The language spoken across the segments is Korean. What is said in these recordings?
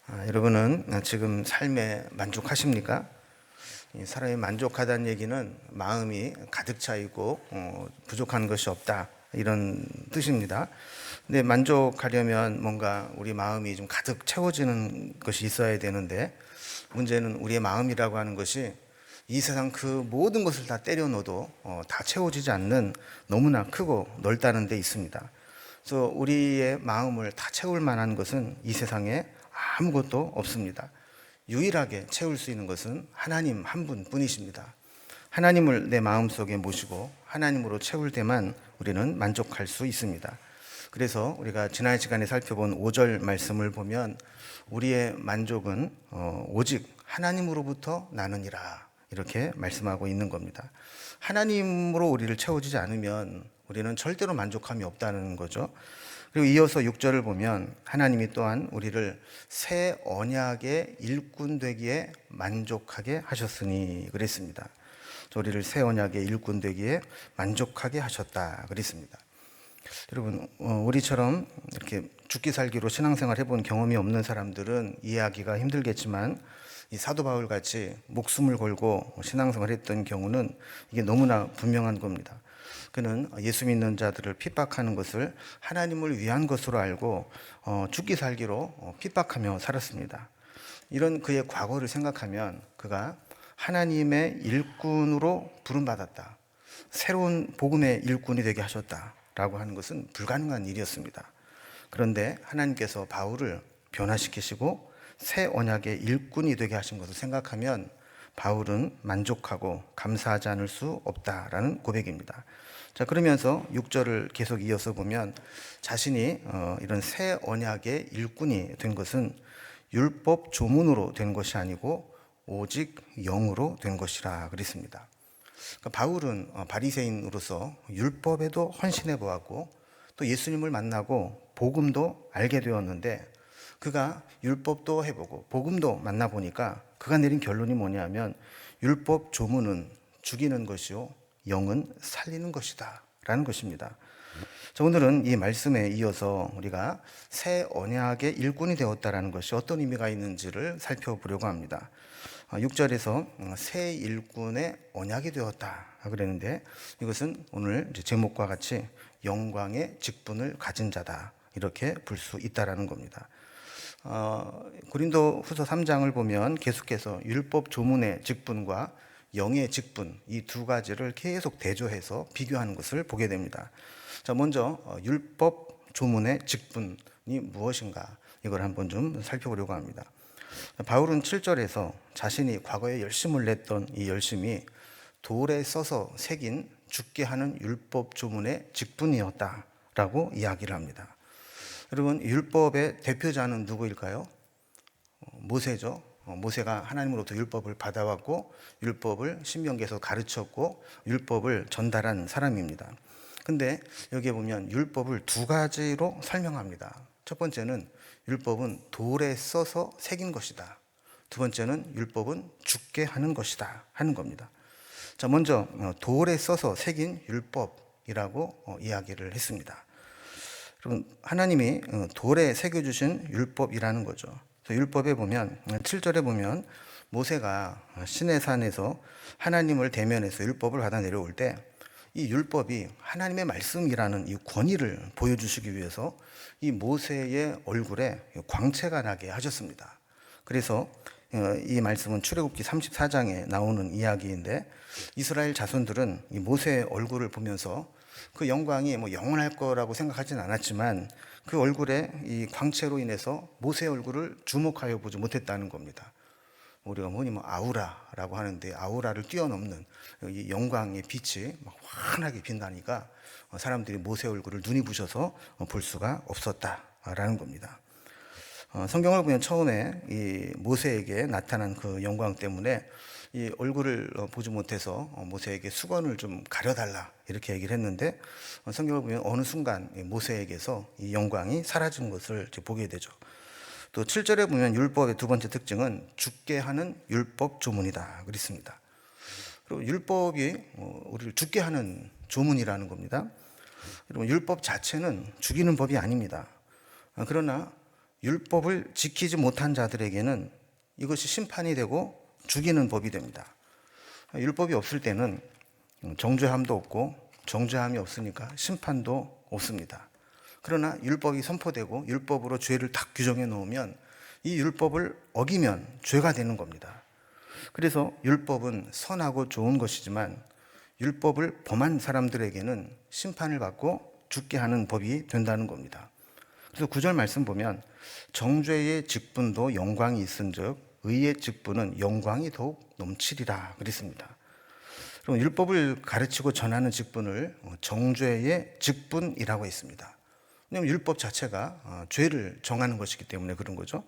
여러분은 지금 삶에 만족하십니까? 이 사람이 만족하다는 얘기는 마음이 가득 차 있고 부족한 것이 없다 이런 뜻입니다. 근데 만족하려면 뭔가 우리 마음이 좀 가득 채워지는 것이 있어야 되는데, 문제는 우리의 마음이라고 하는 것이 이 세상 그 모든 것을 다 때려 넣어도 다 채워지지 않는, 너무나 크고 넓다는 데 있습니다. 그래서 우리의 마음을 다 채울 만한 것은 이 세상에 아무것도 없습니다. 유일하게 채울 수 있는 것은 하나님 한 분뿐이십니다. 하나님을 내 마음속에 모시고 하나님으로 채울 때만 우리는 만족할 수 있습니다. 그래서 우리가 지난 시간에 살펴본 5절 말씀을 보면 우리의 만족은 오직 하나님으로부터 나느니라, 이렇게 말씀하고 있는 겁니다. 하나님으로 우리를 채워지지 않으면 우리는 절대로 만족함이 없다는 거죠. 그리고 이어서 6절을 보면 하나님이 또한 우리를 새 언약의 일꾼 되기에 만족하게 하셨으니 그랬습니다. 우리를 새 언약의 일꾼 되기에 만족하게 하셨다 그랬습니다. 여러분, 우리처럼 이렇게 죽기 살기로 신앙생활 해본 경험이 없는 사람들은 이해하기가 힘들겠지만, 이 사도 바울 같이 목숨을 걸고 신앙생활 했던 경우는 이게 너무나 분명한 겁니다. 그는 예수 믿는 자들을 핍박하는 것을 하나님을 위한 것으로 알고 죽기 살기로 핍박하며 살았습니다. 이런 그의 과거를 생각하면 그가 하나님의 일꾼으로 부름받았다, 새로운 복음의 일꾼이 되게 하셨다라고 하는 것은 불가능한 일이었습니다. 그런데 하나님께서 바울을 변화시키시고 새 언약의 일꾼이 되게 하신 것을 생각하면 바울은 만족하고 감사하지 않을 수 없다라는 고백입니다. 자, 그러면서 6절을 계속 이어서 보면 자신이 이런 새 언약의 일꾼이 된 것은 율법 조문으로 된 것이 아니고 오직 영으로 된 것이라 그랬습니다. 그러니까 바울은 바리새인으로서 율법에도 헌신해 보았고 또 예수님을 만나고 복음도 알게 되었는데, 그가 율법도 해보고 복음도 만나보니까 그가 내린 결론이 뭐냐면 율법 조문은 죽이는 것이요 영은 살리는 것이다 라는 것입니다. 자, 오늘은 이 말씀에 이어서 우리가 새 언약의 일꾼이 되었다라는 것이 어떤 의미가 있는지를 살펴보려고 합니다. 6절에서 새 일꾼의 언약이 되었다 그랬는데, 이것은 오늘 제목과 같이 영광의 직분을 가진 자다, 이렇게 볼 수 있다라는 겁니다. 고린도 후서 3장을 보면 계속해서 율법 조문의 직분과 영의 직분, 이 두 가지를 계속 대조해서 비교하는 것을 보게 됩니다. 자, 먼저 율법 조문의 직분이 무엇인가, 이걸 한번 좀 살펴보려고 합니다. 바울은 7절에서 자신이 과거에 열심을 냈던 이 열심이 돌에 써서 새긴 죽게 하는 율법 조문의 직분이었다라고 이야기를 합니다. 여러분, 율법의 대표자는 누구일까요? 모세죠. 모세가 하나님으로부터 율법을 받아왔고 율법을 신명기에서 가르쳤고 율법을 전달한 사람입니다. 근데 여기에 보면 율법을 두 가지로 설명합니다. 첫 번째는 율법은 돌에 써서 새긴 것이다. 두 번째는 율법은 죽게 하는 것이다 하는 겁니다. 자, 먼저 돌에 써서 새긴 율법이라고 이야기를 했습니다. 하나님이 돌에 새겨주신 율법이라는 거죠. 율법에 보면 7절에 보면 모세가 시내산에서 하나님을 대면해서 율법을 받아 내려올 때 이 율법이 하나님의 말씀이라는 이 권위를 보여주시기 위해서 이 모세의 얼굴에 광채가 나게 하셨습니다. 그래서 이 말씀은 출애굽기 34장에 나오는 이야기인데, 이스라엘 자손들은 이 모세의 얼굴을 보면서 그 영광이 영원할 거라고 생각하진 않았지만 그 얼굴에 이 광채로 인해서 모세의 얼굴을 주목하여 보지 못했다는 겁니다. 우리가 아우라라고 하는데 아우라를 뛰어넘는 이 영광의 빛이 환하게 빛나니까 사람들이 모세의 얼굴을 눈이 부셔서 볼 수가 없었다라는 겁니다. 성경을 보면 처음에 이 모세에게 나타난 그 영광 때문에 이 얼굴을 보지 못해서 모세에게 수건을 좀 가려달라 이렇게 얘기를 했는데, 성경을 보면 어느 순간 모세에게서 이 영광이 사라진 것을 보게 되죠. 또 7절에 보면 율법의 두 번째 특징은 죽게 하는 율법 조문이다 그랬습니다. 그리고 율법이 우리를 죽게 하는 조문이라는 겁니다. 여러분, 율법 자체는 죽이는 법이 아닙니다. 그러나 율법을 지키지 못한 자들에게는 이것이 심판이 되고 죽이는 법이 됩니다. 율법이 없을 때는 정죄함도 없고 정죄함이 없으니까 심판도 없습니다. 그러나 율법이 선포되고 율법으로 죄를 딱 규정해 놓으면 이 율법을 어기면 죄가 되는 겁니다. 그래서 율법은 선하고 좋은 것이지만 율법을 범한 사람들에게는 심판을 받고 죽게 하는 법이 된다는 겁니다. 그래서 9절 말씀 보면 정죄의 직분도 영광이 있은즉 의의 직분은 영광이 더욱 넘치리라 그랬습니다. 그럼 율법을 가르치고 전하는 직분을 정죄의 직분이라고 했습니다. 왜냐하면 율법 자체가 죄를 정하는 것이기 때문에 그런 거죠.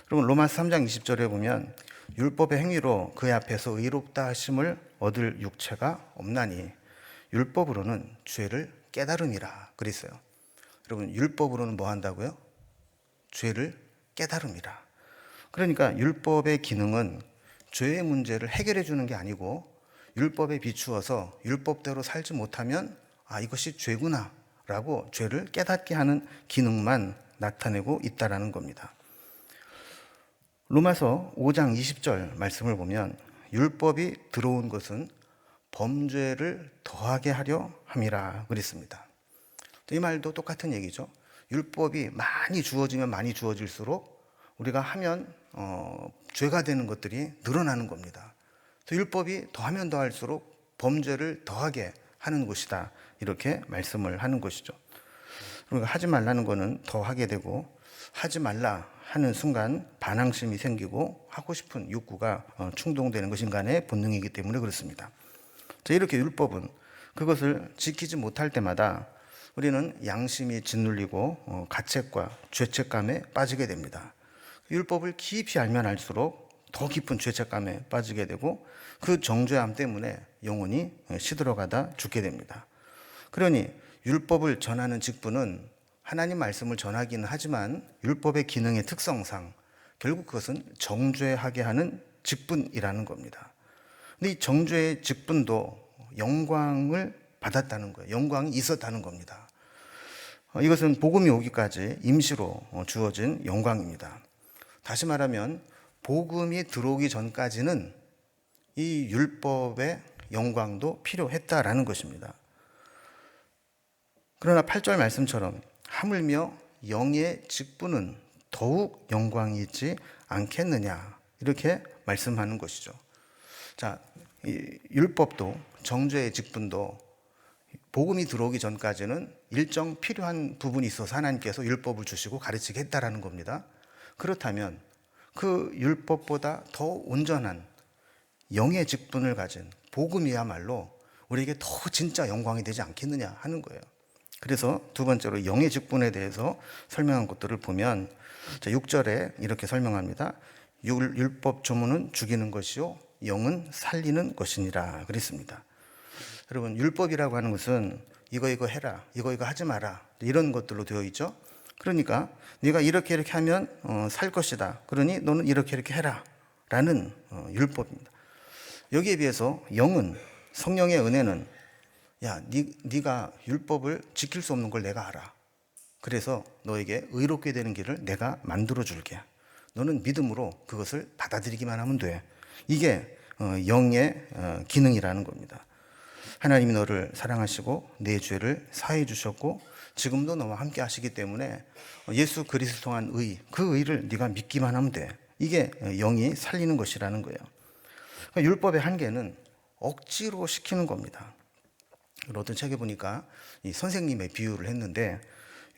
그러면 로마서 3장 20절에 보면 율법의 행위로 그의 앞에서 의롭다 하심을 얻을 육체가 없나니 율법으로는 죄를 깨달음이라 그랬어요. 여러분, 율법으로는 뭐 한다고요? 죄를 깨달음이라. 그러니까 율법의 기능은 죄의 문제를 해결해 주는 게 아니고 율법에 비추어서 율법대로 살지 못하면 이것이 죄구나 라고 죄를 깨닫게 하는 기능만 나타내고 있다라는 겁니다. 로마서 5장 20절 말씀을 보면 율법이 들어온 것은 범죄를 더하게 하려 함이라 그랬습니다. 이 말도 똑같은 얘기죠. 율법이 많이 주어지면 많이 주어질수록 우리가 하면 죄가 되는 것들이 늘어나는 겁니다. 율법이 더하면 더할수록 범죄를 더하게 하는 것이다. 이렇게 말씀을 하는 것이죠. 그러니까 하지 말라는 것은 더하게 되고 하지 말라 하는 순간 반항심이 생기고 하고 싶은 욕구가 충동되는 것이 인간의 본능이기 때문에 그렇습니다. 이렇게 율법은 그것을 지키지 못할 때마다 우리는 양심이 짓눌리고 가책과 죄책감에 빠지게 됩니다. 율법을 깊이 알면 알수록 더 깊은 죄책감에 빠지게 되고 그 정죄함 때문에 영혼이 시들어가다 죽게 됩니다. 그러니 율법을 전하는 직분은 하나님 말씀을 전하기는 하지만 율법의 기능의 특성상 결국 그것은 정죄하게 하는 직분이라는 겁니다. 근데 이 정죄의 직분도 영광을 받았다는 거예요. 영광이 있었다는 겁니다. 이것은 복음이 오기까지 임시로 주어진 영광입니다. 다시 말하면 복음이 들어오기 전까지는 이 율법의 영광도 필요했다라는 것입니다. 그러나 8절 말씀처럼 하물며 영의 직분은 더욱 영광이 있지 않겠느냐 이렇게 말씀하는 것이죠. 자, 이 율법도 정죄의 직분도 복음이 들어오기 전까지는 일정 필요한 부분이 있어서 하나님께서 율법을 주시고 가르치게 했다라는 겁니다. 그렇다면 그 율법보다 더 온전한 영의 직분을 가진 복음이야말로 우리에게 더 진짜 영광이 되지 않겠느냐 하는 거예요. 그래서 두 번째로 영의 직분에 대해서 설명한 것들을 보면 6절에 이렇게 설명합니다. 율법 조문은 죽이는 것이요 영은 살리는 것이니라 그랬습니다. 여러분, 율법이라고 하는 것은 이거 해라, 이거 하지 마라 이런 것들로 되어 있죠. 그러니까 네가 이렇게 하면 살 것이다. 그러니 너는 이렇게 해라 라는 율법입니다. 여기에 비해서 영은, 성령의 은혜는 네가 율법을 지킬 수 없는 걸 내가 알아. 그래서 너에게 의롭게 되는 길을 내가 만들어 줄게. 너는 믿음으로 그것을 받아들이기만 하면 돼. 이게 영의 기능이라는 겁니다. 하나님이 너를 사랑하시고 내 죄를 사해 주셨고 지금도 너와 함께 하시기 때문에 예수 그리스도 통한 의, 그 의를 네가 믿기만 하면 돼. 이게 영이 살리는 것이라는 거예요. 그러니까 율법의 한계는 억지로 시키는 겁니다. 어떤 책에 보니까 이 선생님의 비유를 했는데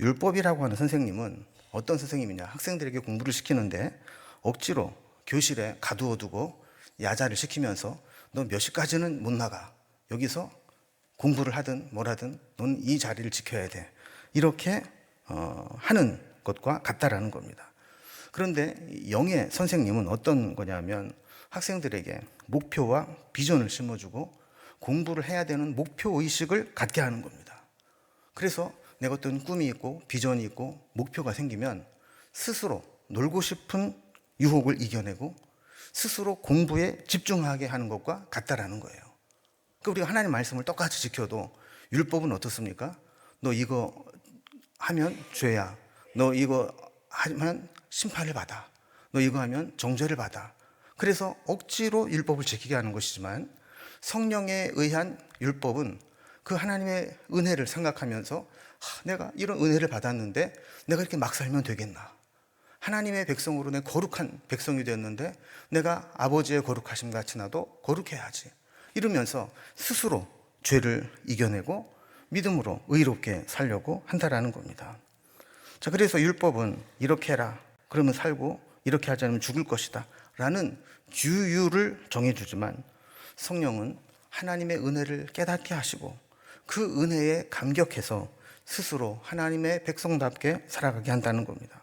율법이라고 하는 선생님은 어떤 선생님이냐, 학생들에게 공부를 시키는데 억지로 교실에 가두어두고 야자를 시키면서 너 몇 시까지는 못 나가, 여기서 공부를 하든 뭘 하든 넌 이 자리를 지켜야 돼, 이렇게 하는 것과 같다라는 겁니다. 그런데 영의 선생님은 어떤 거냐면 학생들에게 목표와 비전을 심어주고 공부를 해야 되는 목표의식을 갖게 하는 겁니다. 그래서 내가 어떤 꿈이 있고 비전이 있고 목표가 생기면 스스로 놀고 싶은 유혹을 이겨내고 스스로 공부에 집중하게 하는 것과 같다라는 거예요. 그러니까 우리가 하나님 말씀을 똑같이 지켜도 율법은 어떻습니까? 너 이거 하면 죄야, 너 이거 하면 심판을 받아. 너 이거 하면 정죄를 받아. 그래서 억지로 율법을 지키게 하는 것이지만 성령에 의한 율법은 그 하나님의 은혜를 생각하면서 내가 이런 은혜를 받았는데 내가 이렇게 막 살면 되겠나. 하나님의 백성으로 내 거룩한 백성이 되었는데 내가 아버지의 거룩하심 같이 나도 거룩해야지. 이러면서 스스로 죄를 이겨내고 믿음으로 의롭게 살려고 한다라는 겁니다. 자, 그래서 율법은 이렇게 해라. 그러면 살고 이렇게 하지 않으면 죽을 것이다. 라는 규율을 정해주지만 성령은 하나님의 은혜를 깨닫게 하시고 그 은혜에 감격해서 스스로 하나님의 백성답게 살아가게 한다는 겁니다.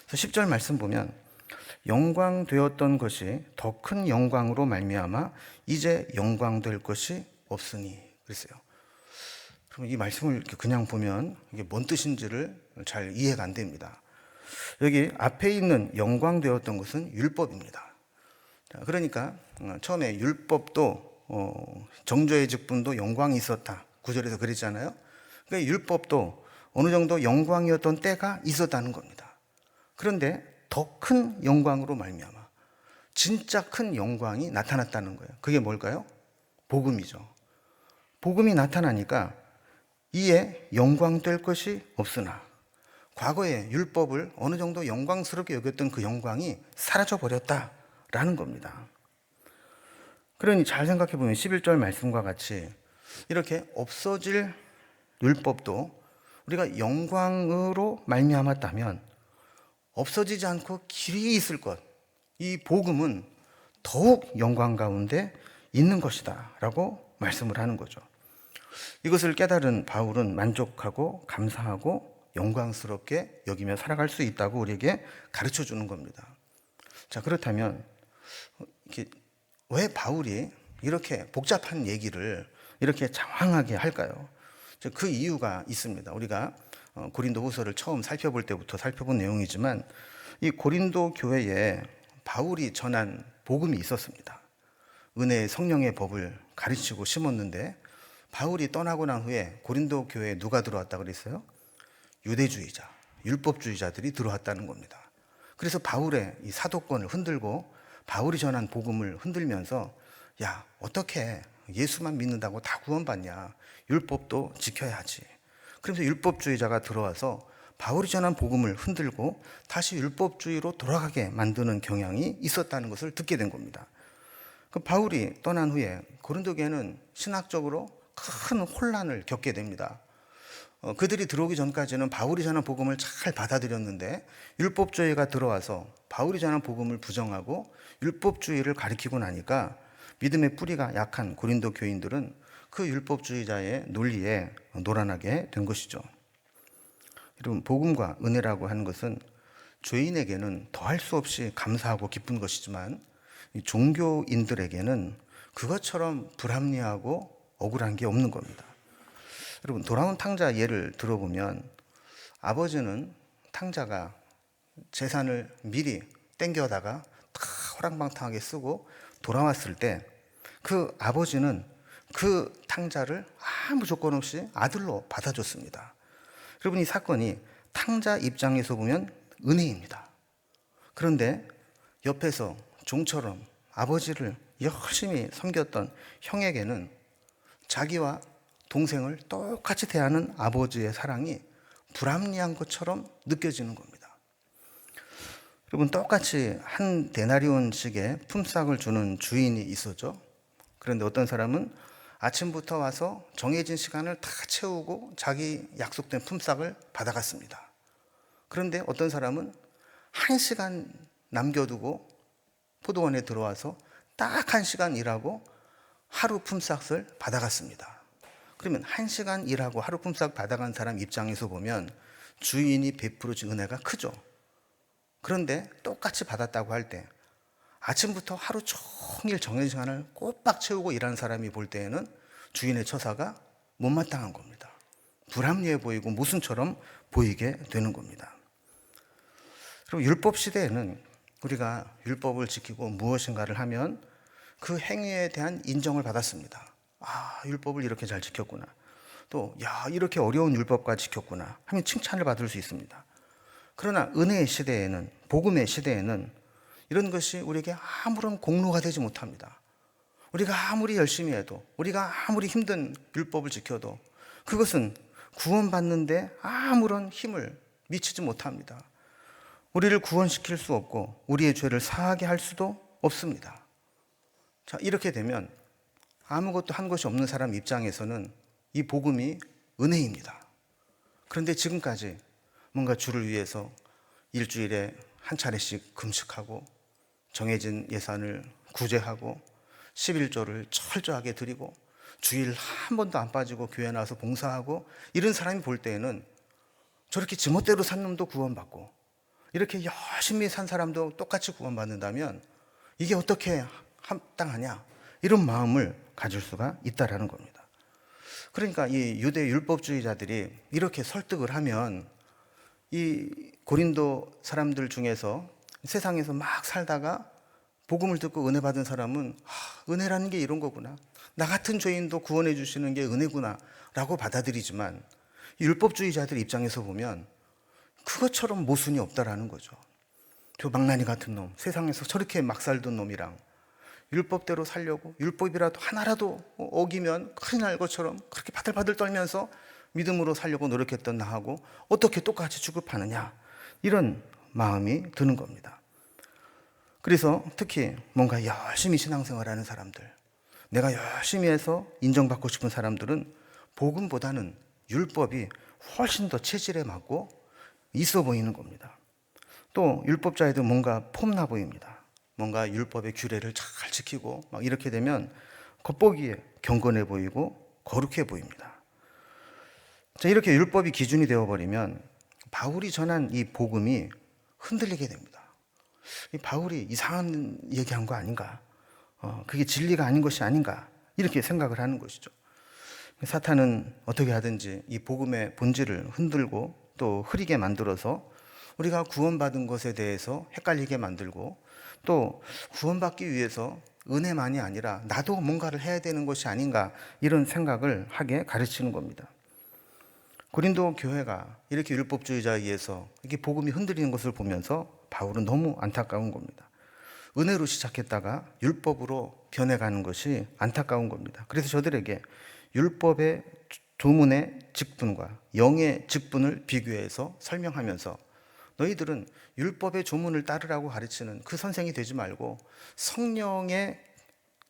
그래서 10절 말씀 보면 영광 되었던 것이 더 큰 영광으로 말미암아 이제 영광 될 것이 없으니 그랬어요. 그럼 이 말씀을 그냥 보면 이게 뭔 뜻인지를 잘 이해가 안 됩니다. 여기 앞에 있는 영광 되었던 것은 율법입니다. 그러니까 처음에 율법도 정죄의 직분도 영광이 있었다. 9절에서 그랬잖아요. 그러니까 율법도 어느 정도 영광이었던 때가 있었다는 겁니다. 그런데 더 큰 영광으로 말미암아 진짜 큰 영광이 나타났다는 거예요. 그게 뭘까요? 복음이죠. 복음이 나타나니까 이에 영광될 것이 없으나 과거에 율법을 어느 정도 영광스럽게 여겼던 그 영광이 사라져버렸다라는 겁니다. 그러니 잘 생각해 보면 11절 말씀과 같이 이렇게 없어질 율법도 우리가 영광으로 말미암았다면 없어지지 않고 길이 있을 것, 이 복음은 더욱 영광 가운데 있는 것이다 라고 말씀을 하는 거죠. 이것을 깨달은 바울은 만족하고 감사하고 영광스럽게 여기며 살아갈 수 있다고 우리에게 가르쳐 주는 겁니다. 자, 그렇다면 왜 바울이 이렇게 복잡한 얘기를 이렇게 장황하게 할까요? 그 이유가 있습니다. 우리가 고린도후서를 처음 살펴볼 때부터 살펴본 내용이지만 이 고린도 교회에 바울이 전한 복음이 있었습니다. 은혜의 성령의 법을 가르치고 심었는데 바울이 떠나고 난 후에 고린도 교회에 누가 들어왔다 그랬어요? 유대주의자, 율법주의자들이 들어왔다는 겁니다. 그래서 바울의 이 사도권을 흔들고 바울이 전한 복음을 흔들면서 야, 어떻게 예수만 믿는다고 다 구원받냐? 율법도 지켜야지. 그러면서 율법주의자가 들어와서 바울이 전한 복음을 흔들고 다시 율법주의로 돌아가게 만드는 경향이 있었다는 것을 듣게 된 겁니다. 그 바울이 떠난 후에 고린도 교회는 신학적으로 큰 혼란을 겪게 됩니다. 그들이 들어오기 전까지는 바울이 전한 복음을 잘 받아들였는데 율법주의가 들어와서 바울이 전한 복음을 부정하고 율법주의를 가리키고 나니까 믿음의 뿌리가 약한 고린도 교인들은 그 율법주의자의 논리에 노란하게 된 것이죠. 여러분, 복음과 은혜라고 하는 것은 죄인에게는 더할 수 없이 감사하고 기쁜 것이지만 종교인들에게는 그것처럼 불합리하고 억울한 게 없는 겁니다. 여러분, 돌아온 탕자 예를 들어보면 아버지는 탕자가 재산을 미리 땡겨다가 다 호랑방탕하게 쓰고 돌아왔을 때 그 아버지는 그 탕자를 아무 조건 없이 아들로 받아줬습니다. 여러분, 이 사건이 탕자 입장에서 보면 은혜입니다. 그런데 옆에서 종처럼 아버지를 열심히 섬겼던 형에게는 자기와 동생을 똑같이 대하는 아버지의 사랑이 불합리한 것처럼 느껴지는 겁니다. 여러분, 똑같이 한 데나리온씩의 품삯을 주는 주인이 있었죠. 그런데 어떤 사람은 아침부터 와서 정해진 시간을 다 채우고 자기 약속된 품삯을 받아갔습니다. 그런데 어떤 사람은 1시간 남겨두고 포도원에 들어와서 딱 1시간 일하고 하루 품삯을 받아갔습니다. 그러면 1시간 일하고 하루 품삯 받아간 사람 입장에서 보면 주인이 베풀어준 은혜가 크죠. 그런데 똑같이 받았다고 할 때 아침부터 하루 종일 정해진 시간을 꼬박 채우고 일하는 사람이 볼 때에는 주인의 처사가 못마땅한 겁니다. 불합리해 보이고 모순처럼 보이게 되는 겁니다. 그리고 율법 시대에는 우리가 율법을 지키고 무엇인가를 하면 그 행위에 대한 인정을 받았습니다. 아, 율법을 이렇게 잘 지켰구나. 또, 야, 이렇게 어려운 율법까지 지켰구나 하면 칭찬을 받을 수 있습니다. 그러나 은혜의 시대에는 복음의 시대에는 이런 것이 우리에게 아무런 공로가 되지 못합니다. 우리가 아무리 열심히 해도, 우리가 아무리 힘든 율법을 지켜도 그것은 구원받는데 아무런 힘을 미치지 못합니다. 우리를 구원시킬 수 없고 우리의 죄를 사하게 할 수도 없습니다. 자, 이렇게 되면 아무것도 한 것이 없는 사람 입장에서는 이 복음이 은혜입니다. 그런데 지금까지 뭔가 주를 위해서 일주일에 한 차례씩 금식하고 정해진 예산을 구제하고 11조를 철저하게 드리고 주일 한 번도 안 빠지고 교회 나와서 봉사하고 이런 사람이 볼 때에는 저렇게 지멋대로 산 놈도 구원받고 이렇게 열심히 산 사람도 똑같이 구원받는다면 이게 어떻게 합당하냐, 이런 마음을 가질 수가 있다라는 겁니다. 그러니까 이 유대 율법주의자들이 이렇게 설득을 하면 이 고린도 사람들 중에서 세상에서 막 살다가 복음을 듣고 은혜 받은 사람은 은혜라는 게 이런 거구나, 나 같은 죄인도 구원해 주시는 게 은혜구나 라고 받아들이지만 율법주의자들 입장에서 보면 그것처럼 모순이 없다라는 거죠. 저 망나니 같은 놈, 세상에서 저렇게 막 살던 놈이랑 율법대로 살려고 율법이라도 하나라도 어기면 큰일 날 것처럼 그렇게 바들바들 떨면서 믿음으로 살려고 노력했던 나하고 어떻게 똑같이 취급하느냐, 이런 마음이 드는 겁니다. 그래서 특히 뭔가 열심히 신앙생활하는 사람들, 내가 열심히 해서 인정받고 싶은 사람들은 복음보다는 율법이 훨씬 더 체질에 맞고 있어 보이는 겁니다. 또 율법자에도 뭔가 폼나 보입니다. 뭔가 율법의 규례를 잘 지키고 막 이렇게 되면 겉보기에 경건해 보이고 거룩해 보입니다. 자, 이렇게 율법이 기준이 되어버리면 바울이 전한 이 복음이 흔들리게 됩니다. 이 바울이 이상한 얘기한 거 아닌가? 그게 진리가 아닌 것이 아닌가? 이렇게 생각을 하는 것이죠. 사탄은 어떻게 하든지 이 복음의 본질을 흔들고 또 흐리게 만들어서 우리가 구원받은 것에 대해서 헷갈리게 만들고 또 구원받기 위해서 은혜만이 아니라 나도 뭔가를 해야 되는 것이 아닌가, 이런 생각을 하게 가르치는 겁니다. 고린도 교회가 이렇게 율법주의자에 의해서 이렇게 복음이 흔들리는 것을 보면서 바울은 너무 안타까운 겁니다. 은혜로 시작했다가 율법으로 변해가는 것이 안타까운 겁니다. 그래서 저들에게 율법의 조문의 직분과 영의 직분을 비교해서 설명하면서 너희들은 율법의 조문을 따르라고 가르치는 그 선생이 되지 말고 성령의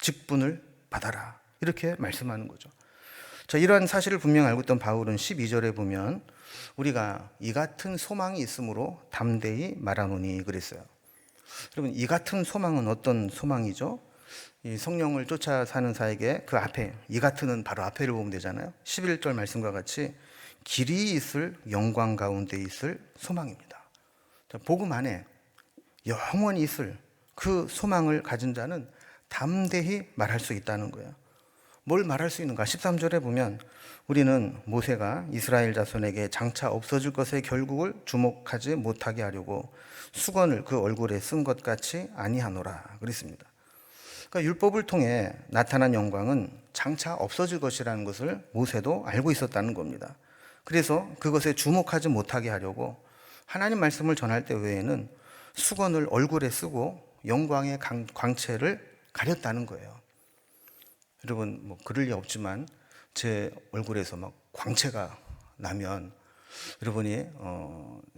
직분을 받아라, 이렇게 말씀하는 거죠. 자, 이러한 사실을 분명 알고 있던 바울은 12절에 보면 우리가 이 같은 소망이 있으므로 담대히 말하노니 그랬어요. 여러분, 이 같은 소망은 어떤 소망이죠? 이 성령을 쫓아 사는 자에게 그 앞에, 이 같은은 바로 앞에를 보면 되잖아요. 11절 말씀과 같이 길이 있을 영광 가운데 있을 소망입니다. 자, 복음 안에 영원히 있을 그 소망을 가진 자는 담대히 말할 수 있다는 거예요. 뭘 말할 수 있는가? 13절에 보면 우리는 모세가 이스라엘 자손에게 장차 없어질 것의 결국을 주목하지 못하게 하려고 수건을 그 얼굴에 쓴 것 같이 아니하노라 그랬습니다. 그러니까 율법을 통해 나타난 영광은 장차 없어질 것이라는 것을 모세도 알고 있었다는 겁니다. 그래서 그것에 주목하지 못하게 하려고 하나님 말씀을 전할 때 외에는 수건을 얼굴에 쓰고 영광의 광채를 가렸다는 거예요. 여러분, 뭐 그럴 리 없지만 제 얼굴에서 막 광채가 나면 여러분이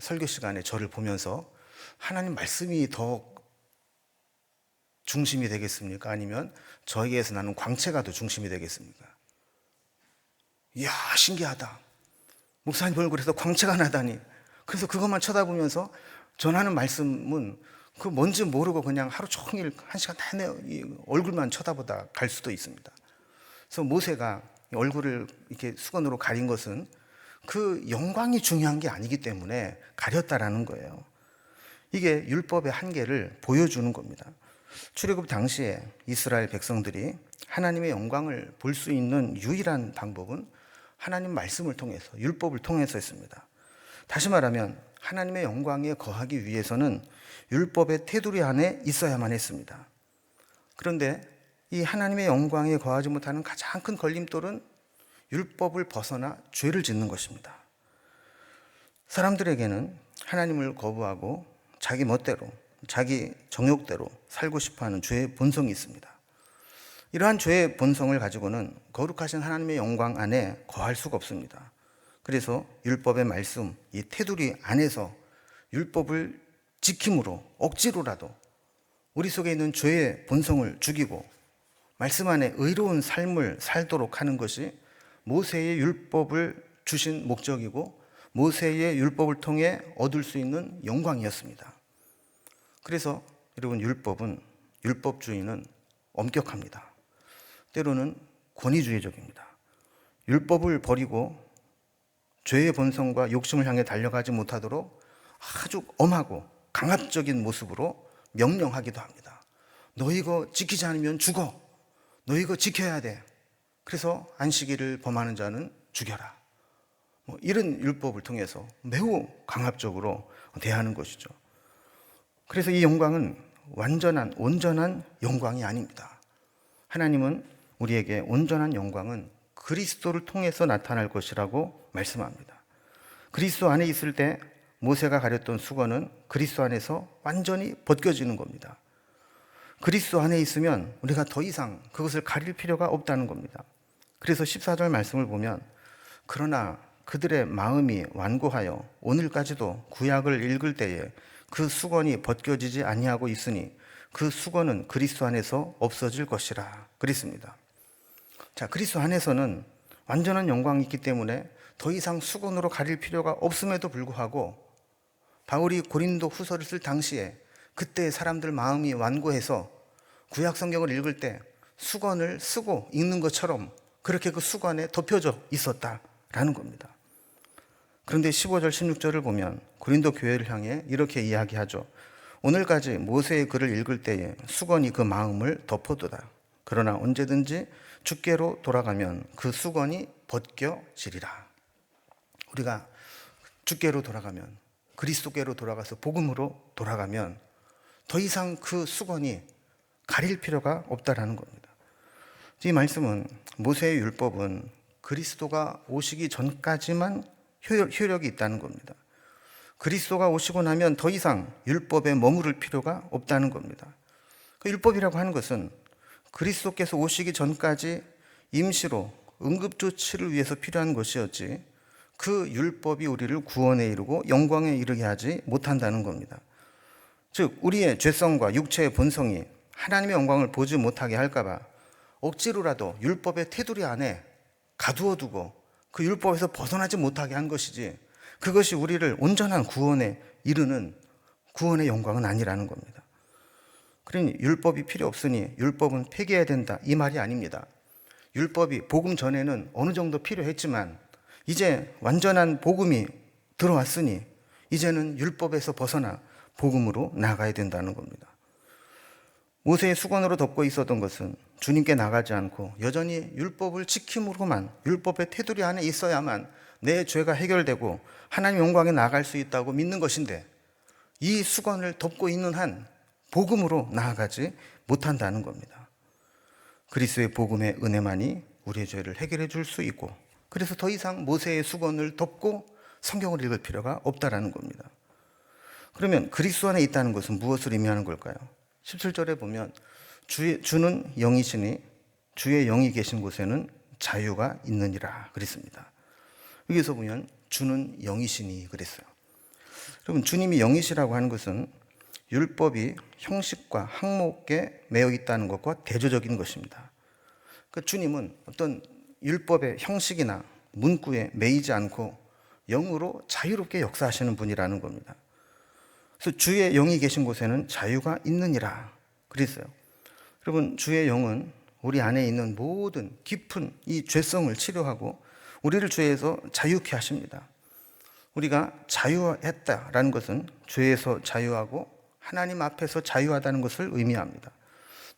설교 시간에 저를 보면서 하나님 말씀이 더 중심이 되겠습니까? 아니면 저에게서 나는 광채가 더 중심이 되겠습니까? 이야, 신기하다. 목사님 얼굴에서 광채가 나다니. 그래서 그것만 쳐다보면서 전하는 말씀은 그 뭔지 모르고 그냥 하루 종일 한 시간 내내 얼굴만 쳐다보다 갈 수도 있습니다. 그래서 모세가 얼굴을 이렇게 수건으로 가린 것은 그 영광이 중요한 게 아니기 때문에 가렸다라는 거예요. 이게 율법의 한계를 보여주는 겁니다. 출애굽 당시에 이스라엘 백성들이 하나님의 영광을 볼 수 있는 유일한 방법은 하나님 말씀을 통해서, 율법을 통해서였습니다. 다시 말하면 하나님의 영광에 거하기 위해서는 율법의 테두리 안에 있어야만 했습니다. 그런데 이 하나님의 영광에 거하지 못하는 가장 큰 걸림돌은 율법을 벗어나 죄를 짓는 것입니다. 사람들에게는 하나님을 거부하고 자기 멋대로, 자기 정욕대로 살고 싶어하는 죄의 본성이 있습니다. 이러한 죄의 본성을 가지고는 거룩하신 하나님의 영광 안에 거할 수가 없습니다. 그래서 율법의 말씀, 이 테두리 안에서 율법을 지킴으로 억지로라도 우리 속에 있는 죄의 본성을 죽이고 말씀 안에 의로운 삶을 살도록 하는 것이 모세의 율법을 주신 목적이고 모세의 율법을 통해 얻을 수 있는 영광이었습니다. 그래서 여러분, 율법주의는 엄격합니다. 때로는 권위주의적입니다. 율법을 버리고 죄의 본성과 욕심을 향해 달려가지 못하도록 아주 엄하고 강압적인 모습으로 명령하기도 합니다. 너 이거 지키지 않으면 죽어. 너 이거 지켜야 돼. 그래서 안식일을 범하는 자는 죽여라. 이런 율법을 통해서 매우 강압적으로 대하는 것이죠. 그래서 이 영광은 온전한 영광이 아닙니다. 하나님은 우리에게 온전한 영광은 그리스도를 통해서 나타날 것이라고 말씀합니다. 그리스도 안에 있을 때 모세가 가렸던 수건은 그리스도 안에서 완전히 벗겨지는 겁니다. 그리스도 안에 있으면 우리가 더 이상 그것을 가릴 필요가 없다는 겁니다. 그래서 14절 말씀을 보면 그러나 그들의 마음이 완고하여 오늘까지도 구약을 읽을 때에 그 수건이 벗겨지지 아니하고 있으니 그 수건은 그리스도 안에서 없어질 것이라 그랬습니다. 자, 그리스도 안에서는 완전한 영광이 있기 때문에 더 이상 수건으로 가릴 필요가 없음에도 불구하고 바울이 고린도 후서를 쓸 당시에 그때 사람들 마음이 완고해서 구약 성경을 읽을 때 수건을 쓰고 읽는 것처럼 그렇게 그 수건에 덮여져 있었다라는 겁니다. 그런데 15절 16절을 보면 고린도 교회를 향해 이렇게 이야기하죠. 오늘까지 모세의 글을 읽을 때에 수건이 그 마음을 덮어두다. 그러나 언제든지 주께로 돌아가면 그 수건이 벗겨지리라. 우리가 주께로 돌아가면, 그리스도께로 돌아가서 복음으로 돌아가면 더 이상 그 수건이 가릴 필요가 없다라는 겁니다. 이 말씀은 모세의 율법은 그리스도가 오시기 전까지만 효력이 있다는 겁니다. 그리스도가 오시고 나면 더 이상 율법에 머무를 필요가 없다는 겁니다. 그 율법이라고 하는 것은 그리스도께서 오시기 전까지 임시로 응급조치를 위해서 필요한 것이었지 그 율법이 우리를 구원에 이르고 영광에 이르게 하지 못한다는 겁니다. 즉 우리의 죄성과 육체의 본성이 하나님의 영광을 보지 못하게 할까봐 억지로라도 율법의 테두리 안에 가두어두고 그 율법에서 벗어나지 못하게 한 것이지 그것이 우리를 온전한 구원에 이르는 구원의 영광은 아니라는 겁니다. 그러니 율법이 필요 없으니 율법은 폐기해야 된다, 이 말이 아닙니다. 율법이 복음 전에는 어느 정도 필요했지만 이제 완전한 복음이 들어왔으니 이제는 율법에서 벗어나 복음으로 나가야 된다는 겁니다. 모세의 수건으로 덮고 있었던 것은 주님께 나가지 않고 여전히 율법을 지킴으로만, 율법의 테두리 안에 있어야만 내 죄가 해결되고 하나님 영광에 나갈 수 있다고 믿는 것인데 이 수건을 덮고 있는 한 복음으로 나아가지 못한다는 겁니다. 그리스도의 복음의 은혜만이 우리의 죄를 해결해 줄 수 있고 그래서 더 이상 모세의 수건을 덮고 성경을 읽을 필요가 없다라는 겁니다. 그러면 그리스도 안에 있다는 것은 무엇을 의미하는 걸까요? 17절에 보면 주는 영이시니 주의 영이 계신 곳에는 자유가 있느니라 그랬습니다. 여기서 보면 주는 영이시니 그랬어요. 여러분, 주님이 영이시라고 하는 것은 율법이 형식과 항목에 매여 있다는 것과 대조적인 것입니다. 그러니까 주님은 어떤 율법의 형식이나 문구에 매이지 않고 영으로 자유롭게 역사하시는 분이라는 겁니다. 그래서 주의 영이 계신 곳에는 자유가 있느니라 그랬어요. 여러분, 주의 영은 우리 안에 있는 모든 깊은 이 죄성을 치료하고 우리를 죄에서 자유케 하십니다. 우리가 자유했다라는 것은 죄에서 자유하고 하나님 앞에서 자유하다는 것을 의미합니다.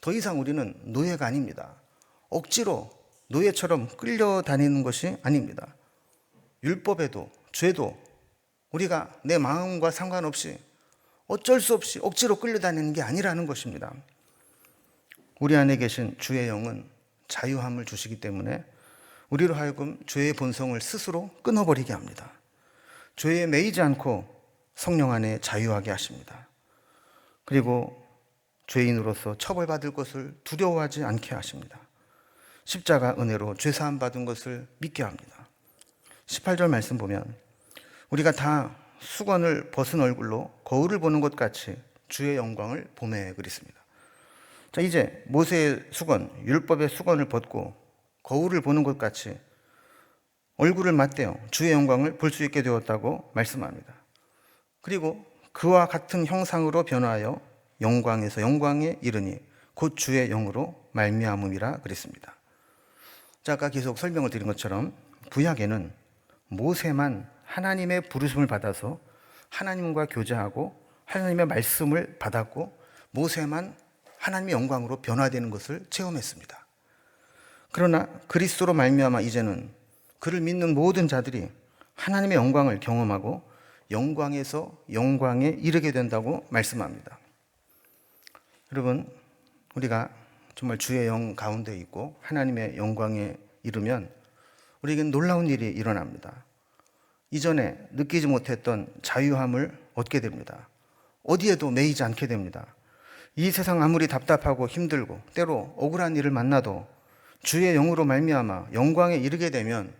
더 이상 우리는 노예가 아닙니다. 억지로 노예처럼 끌려다니는 것이 아닙니다. 율법에도 죄도 우리가 내 마음과 상관없이 어쩔 수 없이 억지로 끌려다니는 게 아니라는 것입니다. 우리 안에 계신 주의 영은 자유함을 주시기 때문에 우리로 하여금 죄의 본성을 스스로 끊어버리게 합니다. 죄에 매이지 않고 성령 안에 자유하게 하십니다. 그리고 죄인으로서 처벌받을 것을 두려워하지 않게 하십니다. 십자가 은혜로 죄사함 받은 것을 믿게 합니다. 18절 말씀 보면 우리가 다 수건을 벗은 얼굴로 거울을 보는 것 같이 주의 영광을 보매 그랬습니다. 자, 이제 모세의 수건, 율법의 수건을 벗고 거울을 보는 것 같이 얼굴을 맞대어 주의 영광을 볼 수 있게 되었다고 말씀합니다. 그리고 그와 같은 형상으로 변화하여 영광에서 영광에 이르니 곧 주의 영으로 말미암음이라 그랬습니다. 자, 아까 계속 설명을 드린 것처럼 구약에는 모세만 하나님의 부르심을 받아서 하나님과 교제하고 하나님의 말씀을 받았고 모세만 하나님의 영광으로 변화되는 것을 체험했습니다. 그러나 그리스도로 말미암아 이제는 그를 믿는 모든 자들이 하나님의 영광을 경험하고 영광에서 영광에 이르게 된다고 말씀합니다. 여러분, 우리가 정말 주의 영 가운데 있고 하나님의 영광에 이르면 우리에겐 놀라운 일이 일어납니다. 이전에 느끼지 못했던 자유함을 얻게 됩니다. 어디에도 매이지 않게 됩니다. 이 세상 아무리 답답하고 힘들고 때로 억울한 일을 만나도 주의 영으로 말미암아 영광에 이르게 되면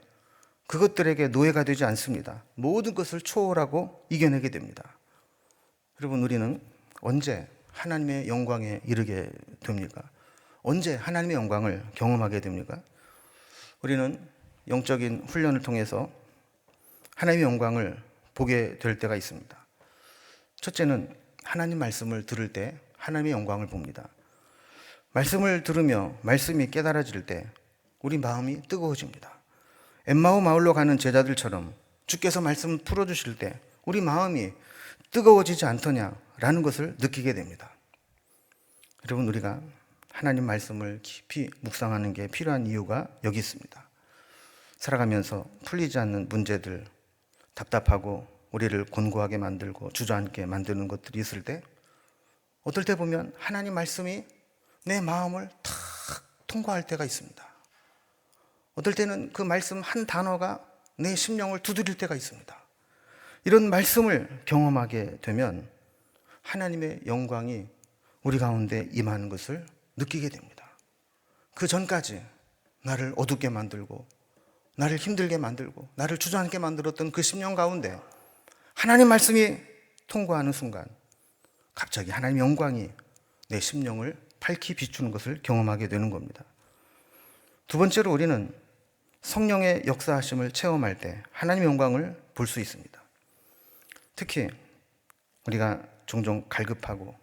그것들에게 노예가 되지 않습니다. 모든 것을 초월하고 이겨내게 됩니다. 여러분, 우리는 언제 하나님의 영광에 이르게 됩니까? 언제 하나님의 영광을 경험하게 됩니까? 우리는 영적인 훈련을 통해서 하나님의 영광을 보게 될 때가 있습니다. 첫째는 하나님 말씀을 들을 때 하나님의 영광을 봅니다. 말씀을 들으며 말씀이 깨달아질 때 우리 마음이 뜨거워집니다. 엠마오 마을로 가는 제자들처럼 주께서 말씀을 풀어주실 때 우리 마음이 뜨거워지지 않더냐라는 것을 느끼게 됩니다. 여러분, 우리가 하나님 말씀을 깊이 묵상하는 게 필요한 이유가 여기 있습니다. 살아가면서 풀리지 않는 문제들, 답답하고 우리를 곤고하게 만들고 주저앉게 만드는 것들이 있을 때 어떨 때 보면 하나님 말씀이 내 마음을 탁 통과할 때가 있습니다. 어떨 때는 그 말씀 한 단어가 내 심령을 두드릴 때가 있습니다. 이런 말씀을 경험하게 되면 하나님의 영광이 우리 가운데 임하는 것을 느끼게 됩니다. 그 전까지 나를 어둡게 만들고 나를 힘들게 만들고 나를 주저앉게 만들었던 그 심령 가운데 하나님 말씀이 통과하는 순간 갑자기 하나님의 영광이 내 심령을 밝히 비추는 것을 경험하게 되는 겁니다. 두 번째로 우리는 성령의 역사하심을 체험할 때 하나님의 영광을 볼 수 있습니다. 특히 우리가 종종 갈급하고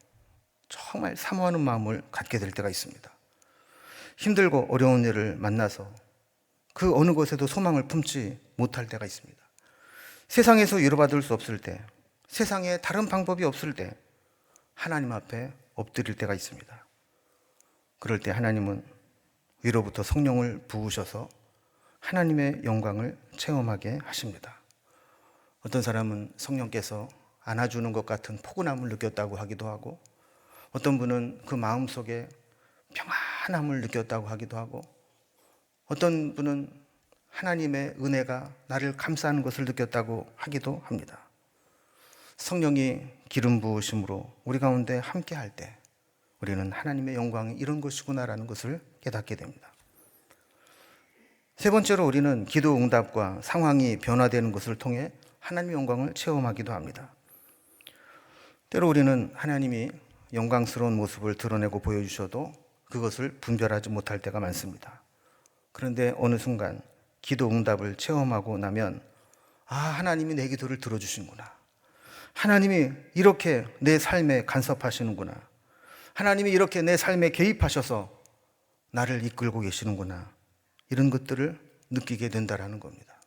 정말 사모하는 마음을 갖게 될 때가 있습니다. 힘들고 어려운 일을 만나서 그 어느 곳에도 소망을 품지 못할 때가 있습니다. 세상에서 위로받을 수 없을 때, 세상에 다른 방법이 없을 때 하나님 앞에 엎드릴 때가 있습니다. 그럴 때 하나님은 위로부터 성령을 부으셔서 하나님의 영광을 체험하게 하십니다. 어떤 사람은 성령께서 안아주는 것 같은 포근함을 느꼈다고 하기도 하고, 어떤 분은 그 마음속에 평안함을 느꼈다고 하기도 하고, 어떤 분은 하나님의 은혜가 나를 감싸는 것을 느꼈다고 하기도 합니다. 성령이 기름 부으심으로 우리 가운데 함께 할 때 우리는 하나님의 영광이 이런 것이구나라는 것을 깨닫게 됩니다. 세 번째로 우리는 기도 응답과 상황이 변화되는 것을 통해 하나님의 영광을 체험하기도 합니다. 때로 우리는 하나님이 영광스러운 모습을 드러내고 보여주셔도 그것을 분별하지 못할 때가 많습니다. 그런데 어느 순간 기도 응답을 체험하고 나면 하나님이 내 기도를 들어주시는구나. 하나님이 이렇게 내 삶에 간섭하시는구나. 하나님이 이렇게 내 삶에 개입하셔서 나를 이끌고 계시는구나. 이런 것들을 느끼게 된다라는 겁니다.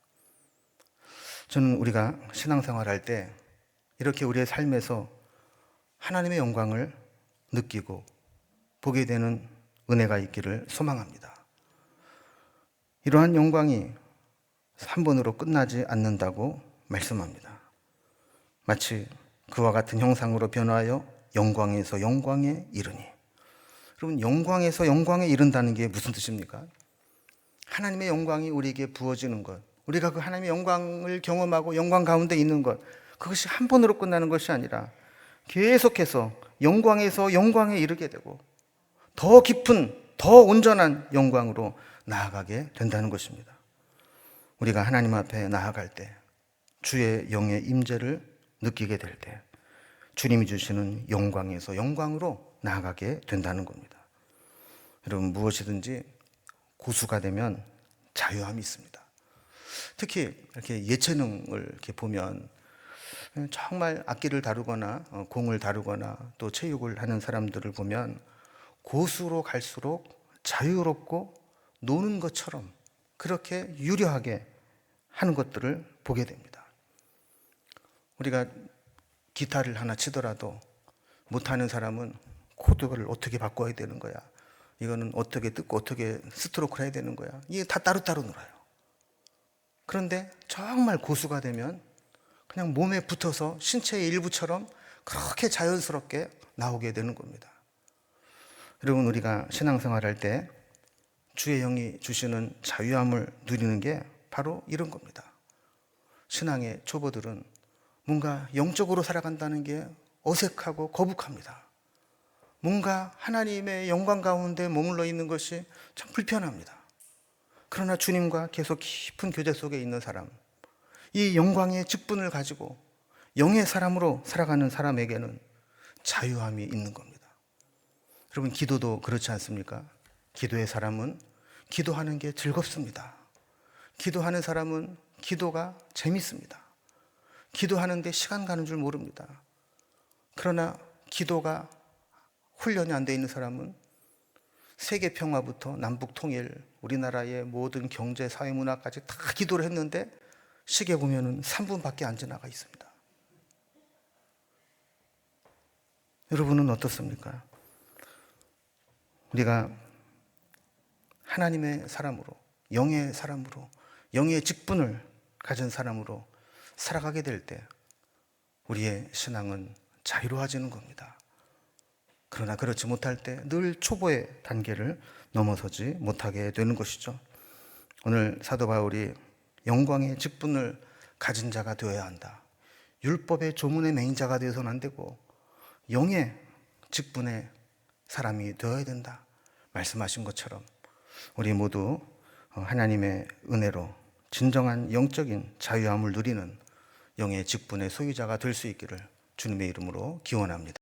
저는 우리가 신앙생활 할 때 이렇게 우리의 삶에서 하나님의 영광을 느끼고 보게 되는 은혜가 있기를 소망합니다. 이러한 영광이 한 번으로 끝나지 않는다고 말씀합니다. 마치 그와 같은 형상으로 변화하여 영광에서 영광에 이르니. 여러분, 영광에서 영광에 이른다는 게 무슨 뜻입니까? 하나님의 영광이 우리에게 부어지는 것, 우리가 그 하나님의 영광을 경험하고 영광 가운데 있는 것, 그것이 한 번으로 끝나는 것이 아니라 계속해서 영광에서 영광에 이르게 되고 더 깊은, 더 온전한 영광으로 나아가게 된다는 것입니다. 우리가 하나님 앞에 나아갈 때, 주의 영의 임재를 느끼게 될 때, 주님이 주시는 영광에서 영광으로 나아가게 된다는 겁니다. 여러분, 무엇이든지 고수가 되면 자유함이 있습니다. 특히 이렇게 예체능을 이렇게 보면 정말 악기를 다루거나 공을 다루거나 또 체육을 하는 사람들을 보면 고수로 갈수록 자유롭고 노는 것처럼 그렇게 유려하게 하는 것들을 보게 됩니다. 우리가 기타를 하나 치더라도 못하는 사람은 코드를 어떻게 바꿔야 되는 거야, 이거는 어떻게 뜯고 어떻게 스트로크를 해야 되는 거야, 이게 다 따로따로 놀아요. 그런데 정말 고수가 되면 그냥 몸에 붙어서 신체의 일부처럼 그렇게 자연스럽게 나오게 되는 겁니다. 여러분, 우리가 신앙생활할 때 주의 영이 주시는 자유함을 누리는 게 바로 이런 겁니다. 신앙의 초보들은 뭔가 영적으로 살아간다는 게 어색하고 거북합니다. 뭔가 하나님의 영광 가운데 머물러 있는 것이 참 불편합니다. 그러나 주님과 계속 깊은 교제 속에 있는 사람, 이 영광의 직분을 가지고 영의 사람으로 살아가는 사람에게는 자유함이 있는 겁니다. 여러분, 기도도 그렇지 않습니까? 기도의 사람은 기도하는 게 즐겁습니다. 기도하는 사람은 기도가 재밌습니다. 기도하는데 시간 가는 줄 모릅니다. 그러나 기도가 훈련이 안 돼 있는 사람은 세계 평화부터 남북 통일, 우리나라의 모든 경제, 사회, 문화까지 다 기도를 했는데 시계 보면은 3분밖에 안 지나가 있습니다. 여러분은 어떻습니까? 우리가 하나님의 사람으로, 영의 사람으로, 영의 직분을 가진 사람으로 살아가게 될 때 우리의 신앙은 자유로워지는 겁니다. 그러나 그렇지 못할 때 늘 초보의 단계를 넘어서지 못하게 되는 것이죠. 오늘 사도 바울이 영광의 직분을 가진 자가 되어야 한다, 율법의 조문의 맹자가 되어서는 안 되고 영의 직분의 사람이 되어야 된다 말씀하신 것처럼 우리 모두 하나님의 은혜로 진정한 영적인 자유함을 누리는 영의 직분의 소유자가 될 수 있기를 주님의 이름으로 기원합니다.